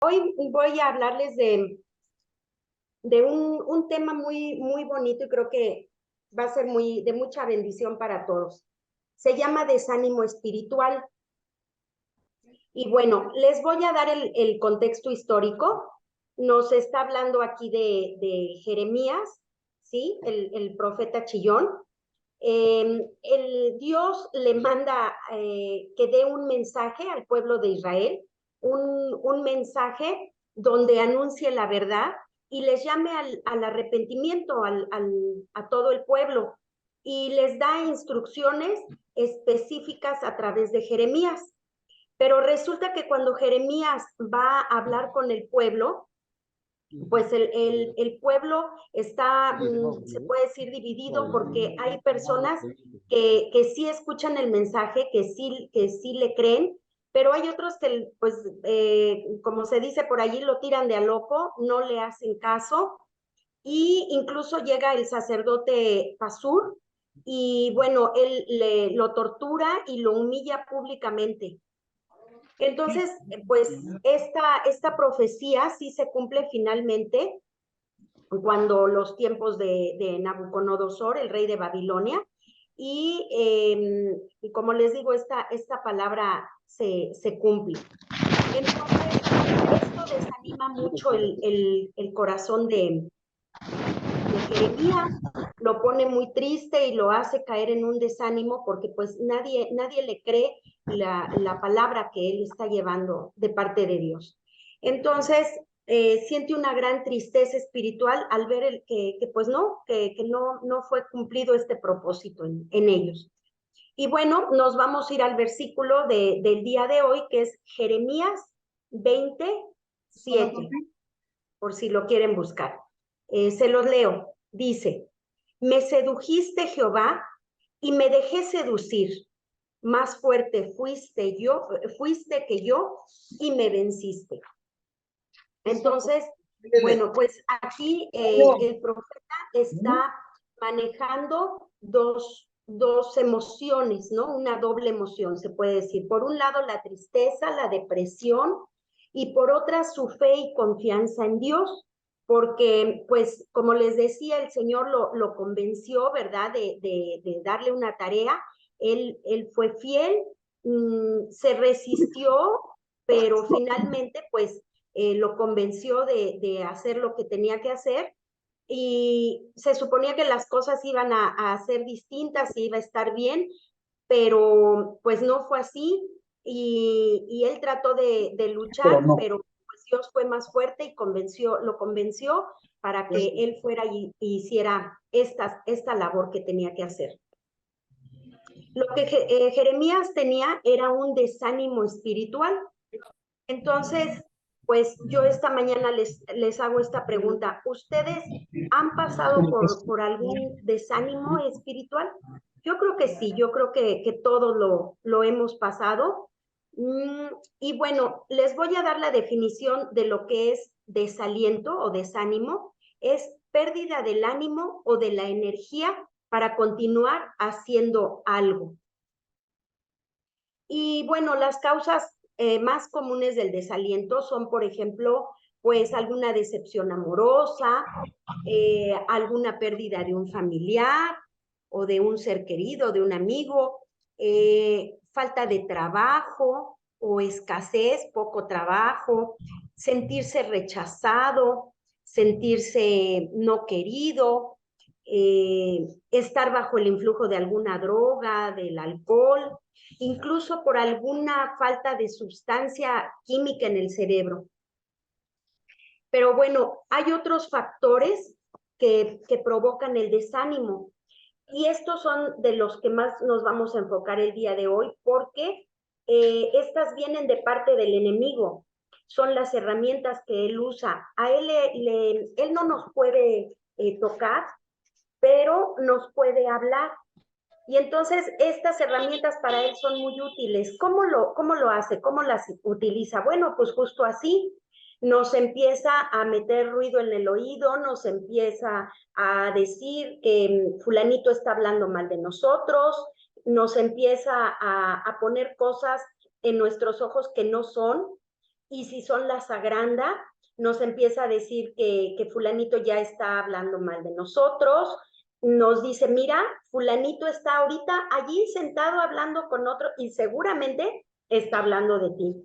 Hoy voy a hablarles de un tema muy bonito y creo que va a ser de mucha bendición para todos. Se llama desánimo espiritual. Y bueno, les voy a dar el contexto histórico. Nos está hablando aquí de Jeremías, ¿sí? El profeta chillón. Dios le manda que dé un mensaje al pueblo de Israel, un mensaje donde anuncie la verdad y les llame al arrepentimiento a todo el pueblo y les da instrucciones específicas a través de Jeremías. Pero resulta que cuando Jeremías va a hablar con el pueblo, pues el pueblo está, se puede decir, dividido porque hay personas que sí escuchan el mensaje, que sí le creen, pero hay otros que, pues, como se dice por allí, lo tiran de a loco, no le hacen caso, y incluso llega el sacerdote Pasur, y bueno, él lo tortura y lo humilla públicamente. Entonces, pues esta profecía sí se cumple finalmente cuando los tiempos de Nabucodonosor, el rey de Babilonia, y como les digo, esta palabra se cumple. Entonces, esto desanima mucho el corazón de Jeremías, lo pone muy triste y lo hace caer en un desánimo porque pues nadie le cree la palabra que él está llevando de parte de Dios. Entonces, siente una gran tristeza espiritual al ver que pues que no fue cumplido este propósito en ellos. Y bueno, nos vamos a ir al versículo del día de hoy, que es Jeremías 27, por si lo quieren buscar. Se los leo. Dice, me sedujiste, Jehová, y me dejé seducir. Más fuerte fuiste que yo, y me venciste. Entonces, bueno, pues aquí el profeta está manejando dos emociones, ¿no? Una doble emoción, se puede decir. Por un lado, la tristeza, la depresión, y por otra, su fe y confianza en Dios, porque, pues, como les decía, el Señor lo convenció, ¿verdad?, de darle una tarea. Él fue fiel, se resistió, pero finalmente, pues, lo convenció de hacer lo que tenía que hacer, y se suponía que las cosas iban a ser distintas y iba a estar bien, pero pues no fue así, y él trató de luchar, pero pues Dios fue más fuerte y lo convenció para que él fuera y hiciera esta labor que tenía que hacer. Lo que Jeremías tenía era un desánimo espiritual. Entonces, pues yo esta mañana les hago esta pregunta. ¿Ustedes han pasado por algún desánimo espiritual? Yo creo que sí, yo creo que todos lo hemos pasado. Y bueno, les voy a dar la definición de lo que es desaliento o desánimo. Es pérdida del ánimo o de la energía para continuar haciendo algo. Y bueno, las causas más comunes del desaliento son, por ejemplo, pues alguna decepción amorosa, alguna pérdida de un familiar o de un ser querido, de un amigo, falta de trabajo o escasez, poco trabajo, sentirse rechazado, sentirse no querido, estar bajo el influjo de alguna droga, del alcohol, incluso por alguna falta de sustancia química en el cerebro. Pero bueno, hay otros factores que provocan el desánimo, y estos son de los que más nos vamos a enfocar el día de hoy, porque estas vienen de parte del enemigo, son las herramientas que él usa. A él no nos puede tocar, pero nos puede hablar. Y entonces estas herramientas para él son muy útiles. ¿Cómo lo hace? ¿Cómo las utiliza? Bueno, pues justo así. Nos empieza a meter ruido en el oído, nos empieza a decir que fulanito está hablando mal de nosotros, nos empieza a poner cosas en nuestros ojos que no son, y si son la Sagranda, nos empieza a decir que fulanito ya está hablando mal de nosotros, nos dice, mira, fulanito está ahorita allí sentado hablando con otro y seguramente está hablando de ti.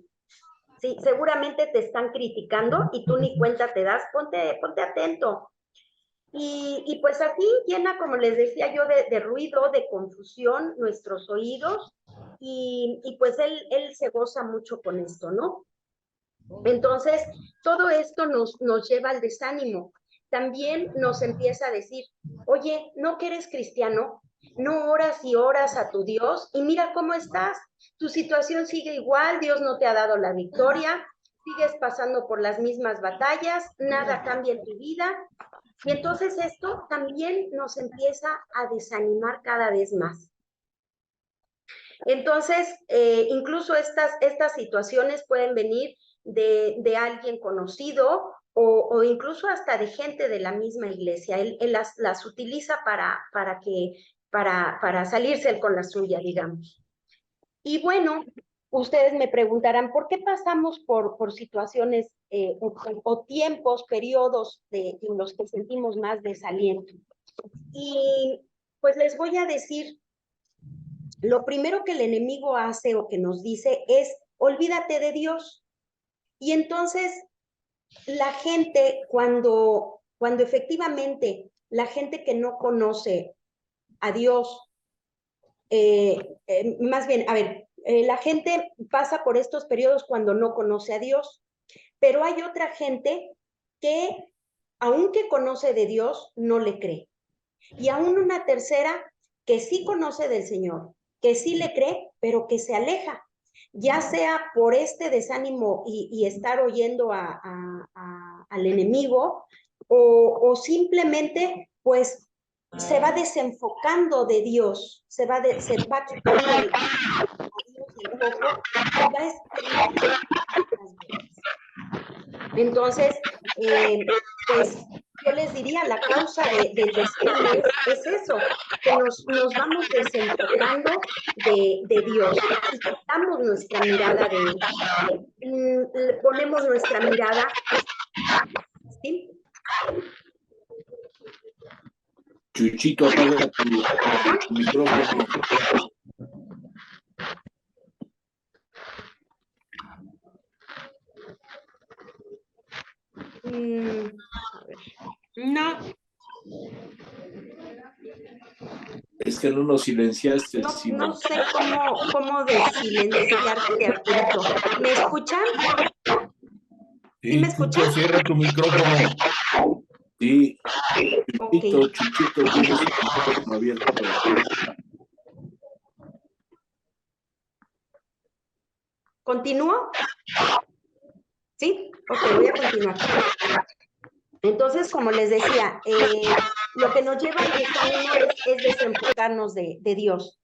Sí, seguramente te están criticando y tú ni cuenta te das, ponte atento. Y pues así llena, como les decía yo, de ruido, de confusión nuestros oídos y pues él se goza mucho con esto, ¿no? Entonces, todo esto nos lleva al desánimo. También nos empieza a decir, oye, ¿no que eres cristiano? No oras y oras a tu Dios y mira cómo estás. Tu situación sigue igual, Dios no te ha dado la victoria, sigues pasando por las mismas batallas, nada cambia en tu vida. Y entonces esto también nos empieza a desanimar cada vez más. Entonces, incluso estas situaciones pueden venir de alguien conocido o incluso hasta de gente de la misma iglesia. Él las utiliza para salirse con la suya, digamos. Y bueno, ustedes me preguntarán, ¿por qué pasamos por situaciones o tiempos, periodos en los que sentimos más desaliento? Y pues les voy a decir, lo primero que el enemigo hace o que nos dice es, olvídate de Dios. Y entonces la gente, cuando efectivamente la gente que no conoce a Dios, más bien, a ver, la gente pasa por estos periodos cuando no conoce a Dios, pero hay otra gente que, aunque conoce de Dios, no le cree. Y aún una tercera que sí conoce del Señor, que sí le cree, pero que se aleja, ya sea por este desánimo y estar oyendo al enemigo, o simplemente pues se va desenfocando de Dios, se va quitando a Dios del foco y va escribiendo otras cosas. Entonces, pues yo les diría, la causa del desánimo es eso, que nos vamos desenfocando de Dios y quitamos nuestra mirada de Él. Ponemos nuestra mirada, ¿sí? Chuchito, apaga tu micrófono. A ver. No. Es que no nos silenciaste, No, sino... no sé cómo desilenciarte, Arturito. ¿Me escuchan? ¿Sí me escuchan? Chucho, cierra tu micrófono. Sí, Okay. Chuchito, tienes el micrófono abierto. ¿Continúo? ¿Sí? Ok, voy a continuar. Entonces, como les decía, lo que nos lleva al desánimo es desenfocarnos de Dios.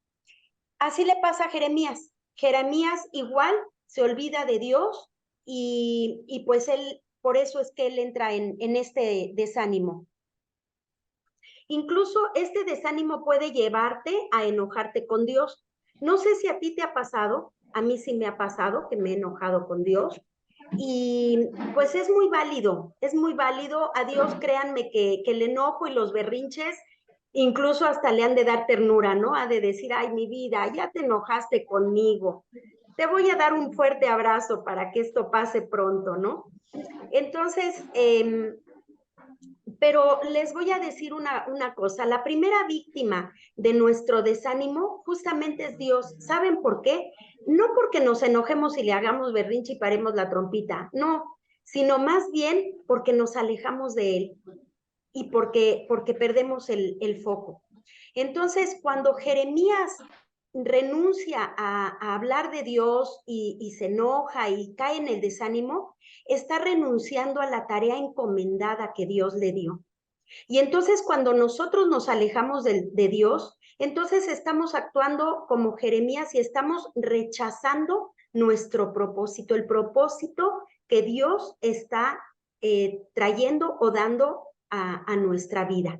Así le pasa a Jeremías. Jeremías igual se olvida de Dios y pues él, por eso es que él entra en este desánimo. Incluso este desánimo puede llevarte a enojarte con Dios. No sé si a ti te ha pasado, a mí sí me ha pasado que me he enojado con Dios. Y pues es muy válido, a Dios créanme que el enojo y los berrinches incluso hasta le han de dar ternura, ¿no? Ha de decir, ay, mi vida, ya te enojaste conmigo, te voy a dar un fuerte abrazo para que esto pase pronto, ¿no? Entonces, pero les voy a decir una cosa, la primera víctima de nuestro desánimo justamente es Dios. ¿Saben por qué? No porque nos enojemos y le hagamos berrinche y paremos la trompita, no, sino más bien porque nos alejamos de Él y porque perdemos el foco. Entonces, cuando Jeremías renuncia a hablar de Dios y se enoja y cae en el desánimo, está renunciando a la tarea encomendada que Dios le dio. Y entonces cuando nosotros nos alejamos de Dios, entonces estamos actuando como Jeremías y estamos rechazando nuestro propósito, el propósito que Dios está trayendo o dando a nuestra vida.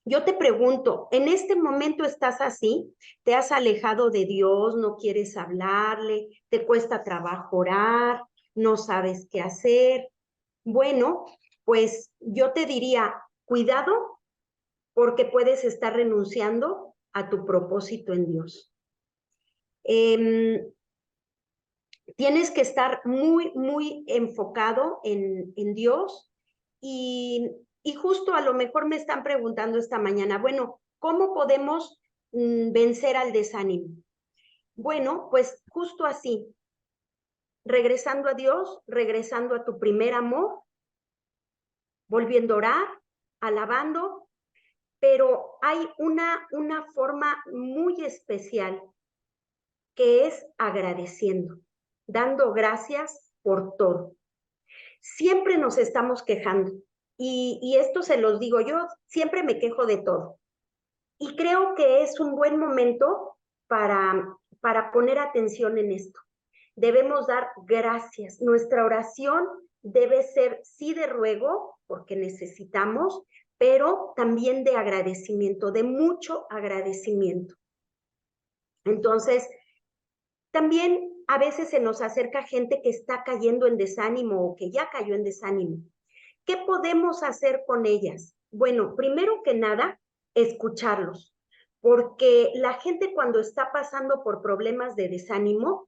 Yo te pregunto, ¿en este momento estás así? ¿Te has alejado de Dios? ¿No quieres hablarle? ¿Te cuesta trabajo orar? ¿No sabes qué hacer? Bueno, pues yo te diría, cuidado porque puedes estar renunciando a tu propósito en Dios. Tienes que estar muy enfocado en Dios y justo a lo mejor me están preguntando esta mañana, bueno, ¿cómo podemos vencer al desánimo? Bueno, pues justo así, regresando a Dios, regresando a tu primer amor, volviendo a orar, alabando, pero hay una forma muy especial que es agradeciendo, dando gracias por todo. Siempre nos estamos quejando y esto se los digo yo, siempre me quejo de todo. Y creo que es un buen momento para poner atención en esto. Debemos dar gracias. Nuestra oración debe ser sí de ruego, porque necesitamos, pero también de agradecimiento, de mucho agradecimiento. Entonces, también a veces se nos acerca gente que está cayendo en desánimo o que ya cayó en desánimo. ¿Qué podemos hacer con ellas? Bueno, primero que nada, escucharlos, porque la gente cuando está pasando por problemas de desánimo,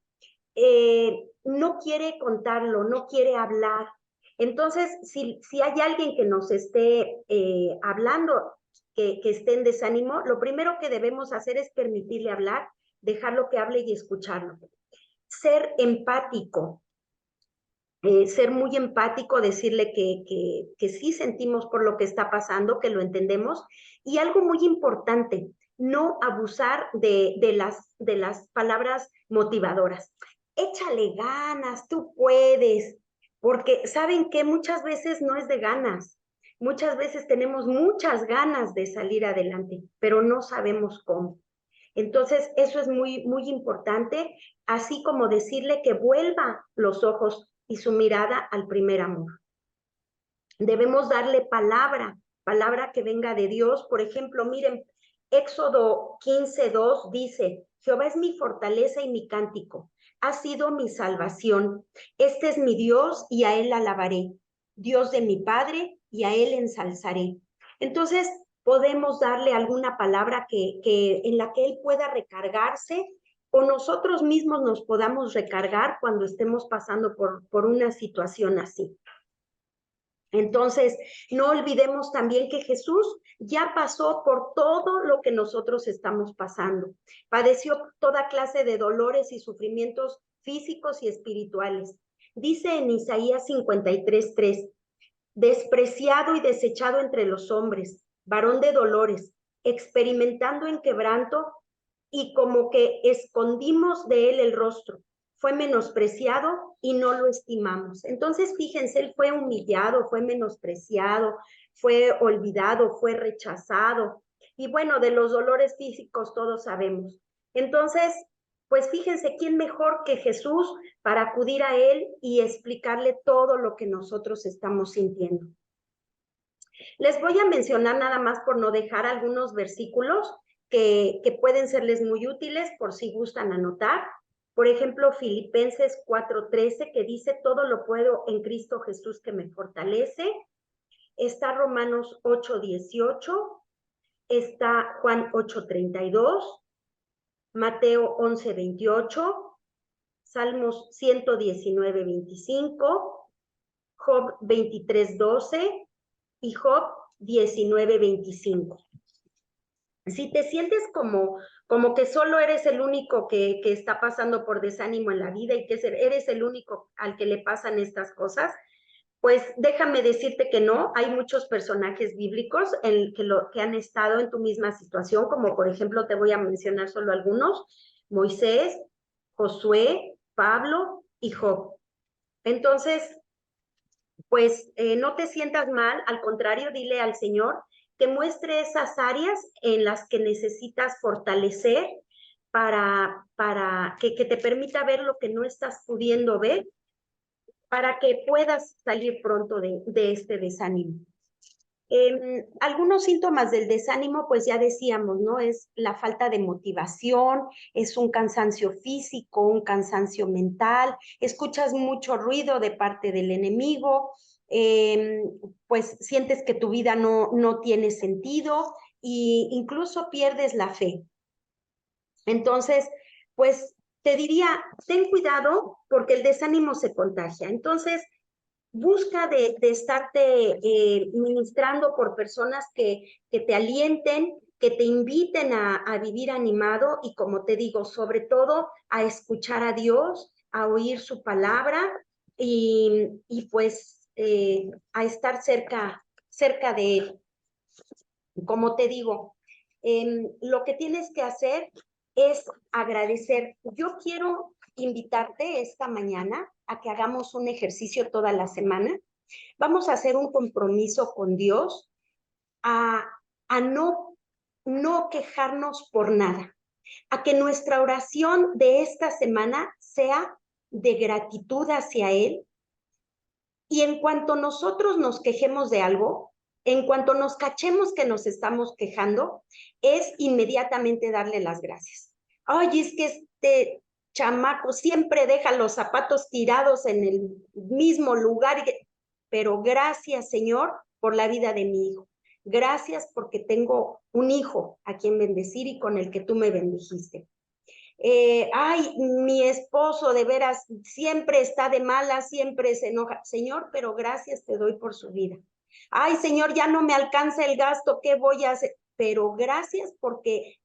no quiere contarlo, no quiere hablar. Entonces, si hay alguien que nos esté hablando, que esté en desánimo, lo primero que debemos hacer es permitirle hablar, dejarlo que hable y escucharlo. Ser empático, ser muy empático, decirle que sí sentimos por lo que está pasando, que lo entendemos. Y algo muy importante, no abusar de las palabras motivadoras. Échale ganas, tú puedes, porque saben que muchas veces no es de ganas. Muchas veces tenemos muchas ganas de salir adelante, pero no sabemos cómo. Entonces, eso es muy importante, así como decirle que vuelva los ojos y su mirada al primer amor. Debemos darle palabra que venga de Dios. Por ejemplo, miren, Éxodo 15:2 dice, Jehová es mi fortaleza y mi cántico, ha sido mi salvación. Este es mi Dios y a él alabaré, Dios de mi Padre y a él ensalzaré. Entonces, podemos darle alguna palabra en la que él pueda recargarse o nosotros mismos nos podamos recargar cuando estemos pasando por una situación así. Entonces, no olvidemos también que Jesús ya pasó por todo lo que nosotros estamos pasando. Padeció toda clase de dolores y sufrimientos físicos y espirituales. Dice en Isaías 53:3, despreciado y desechado entre los hombres, varón de dolores, experimentando en quebranto y como que escondimos de él el rostro. Fue menospreciado y no lo estimamos. Entonces, fíjense, él fue humillado, fue menospreciado, fue olvidado, fue rechazado. Y bueno, de los dolores físicos todos sabemos. Entonces, pues fíjense, ¿quién mejor que Jesús para acudir a él y explicarle todo lo que nosotros estamos sintiendo? Les voy a mencionar nada más por no dejar algunos versículos que pueden serles muy útiles por si gustan anotar. Por ejemplo, Filipenses 4:13, que dice, todo lo puedo en Cristo Jesús que me fortalece. Está Romanos 8:18, está Juan 8:32, Mateo 11:28, Salmos 119:25, Job 23:12 y Job 19:25. Si te sientes como que solo eres el único que está pasando por desánimo en la vida y que eres el único al que le pasan estas cosas, pues déjame decirte que no, hay muchos personajes bíblicos que han estado en tu misma situación, como por ejemplo te voy a mencionar solo algunos, Moisés, Josué, Pablo y Job. Entonces, pues no te sientas mal, al contrario, dile al Señor que muestre esas áreas en las que necesitas fortalecer para que te permita ver lo que no estás pudiendo ver, para que puedas salir pronto de este desánimo. Algunos síntomas del desánimo, pues ya decíamos, ¿no? Es la falta de motivación, es un cansancio físico, un cansancio mental, escuchas mucho ruido de parte del enemigo, pues sientes que tu vida no tiene sentido e incluso pierdes la fe. Entonces, pues te diría, ten cuidado porque el desánimo se contagia. Entonces, busca de estarte ministrando por personas que te alienten, que te inviten a vivir animado y como te digo, sobre todo a escuchar a Dios, a oír su palabra y pues a estar cerca de Él. Como te digo, lo que tienes que hacer es agradecer. Yo quiero invitarte esta mañana a que hagamos un ejercicio toda la semana. Vamos a hacer un compromiso con Dios a no quejarnos por nada, a que nuestra oración de esta semana sea de gratitud hacia Él. Y en cuanto nosotros nos quejemos de algo, en cuanto nos cachemos que nos estamos quejando, es inmediatamente darle las gracias. Ay, es que este chamaco siempre deja los zapatos tirados en el mismo lugar, pero gracias, Señor, por la vida de mi hijo. Gracias porque tengo un hijo a quien bendecir y con el que tú me bendijiste. Ay, mi esposo de veras siempre está de malas, siempre se enoja. Señor, pero gracias te doy por su vida. Ay, Señor, ya no me alcanza el gasto, ¿qué voy a hacer? Pero gracias porque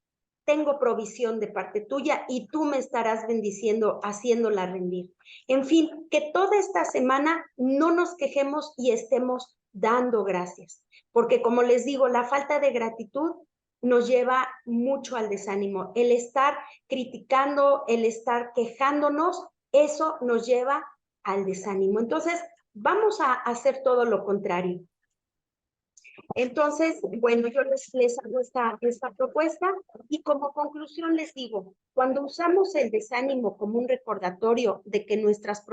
tengo provisión de parte tuya y tú me estarás bendiciendo, haciéndola rendir. En fin, que toda esta semana no nos quejemos y estemos dando gracias, porque como les digo, la falta de gratitud nos lleva mucho al desánimo. El estar criticando, el estar quejándonos, eso nos lleva al desánimo. Entonces, vamos a hacer todo lo contrario. Entonces, bueno, yo les hago esta propuesta y como conclusión les digo, cuando usamos el desánimo como un recordatorio de que nuestras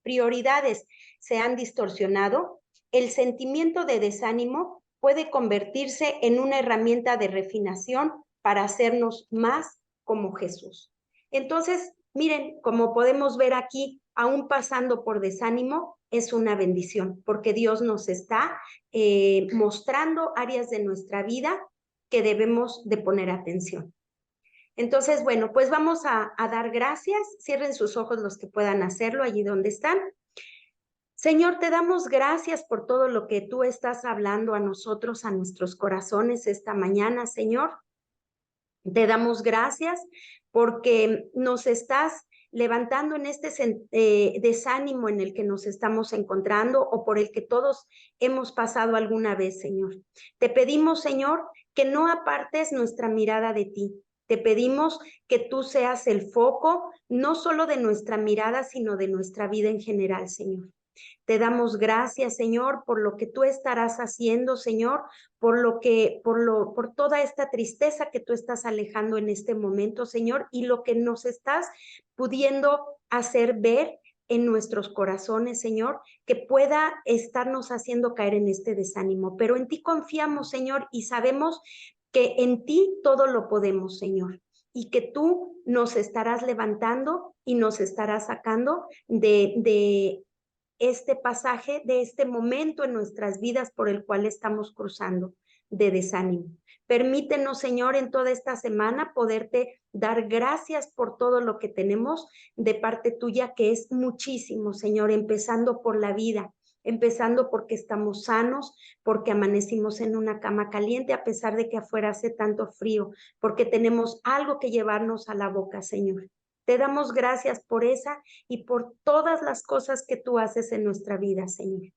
prioridades se han distorsionado, el sentimiento de desánimo puede convertirse en una herramienta de refinación para hacernos más como Jesús. Entonces, miren, como podemos ver aquí, aún pasando por desánimo, es una bendición, porque Dios nos está mostrando áreas de nuestra vida que debemos de poner atención. Entonces, bueno, pues vamos a dar gracias. Cierren sus ojos los que puedan hacerlo allí donde están. Señor, te damos gracias por todo lo que tú estás hablando a nosotros, a nuestros corazones esta mañana, Señor. Te damos gracias porque nos estás levantando en este desánimo en el que nos estamos encontrando o por el que todos hemos pasado alguna vez, Señor. Te pedimos, Señor, que no apartes nuestra mirada de ti. Te pedimos que tú seas el foco, no solo de nuestra mirada, sino de nuestra vida en general, Señor. Te damos gracias, Señor, por lo que tú estarás haciendo, Señor, por toda esta tristeza que tú estás alejando en este momento, Señor, y lo que nos estás pudiendo hacer ver en nuestros corazones, Señor, que pueda estarnos haciendo caer en este desánimo. Pero en ti confiamos, Señor, y sabemos que en ti todo lo podemos, Señor, y que tú nos estarás levantando y nos estarás sacando de este pasaje, de este momento en nuestras vidas por el cual estamos cruzando de desánimo. Permítenos, Señor, en toda esta semana poderte dar gracias por todo lo que tenemos de parte tuya, que es muchísimo, Señor, empezando por la vida, empezando porque estamos sanos, porque amanecimos en una cama caliente a pesar de que afuera hace tanto frío, porque tenemos algo que llevarnos a la boca, Señor. Te damos gracias por esa y por todas las cosas que tú haces en nuestra vida, Señor.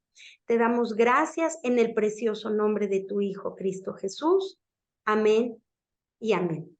Te damos gracias en el precioso nombre de tu Hijo, Cristo Jesús. Amén y amén.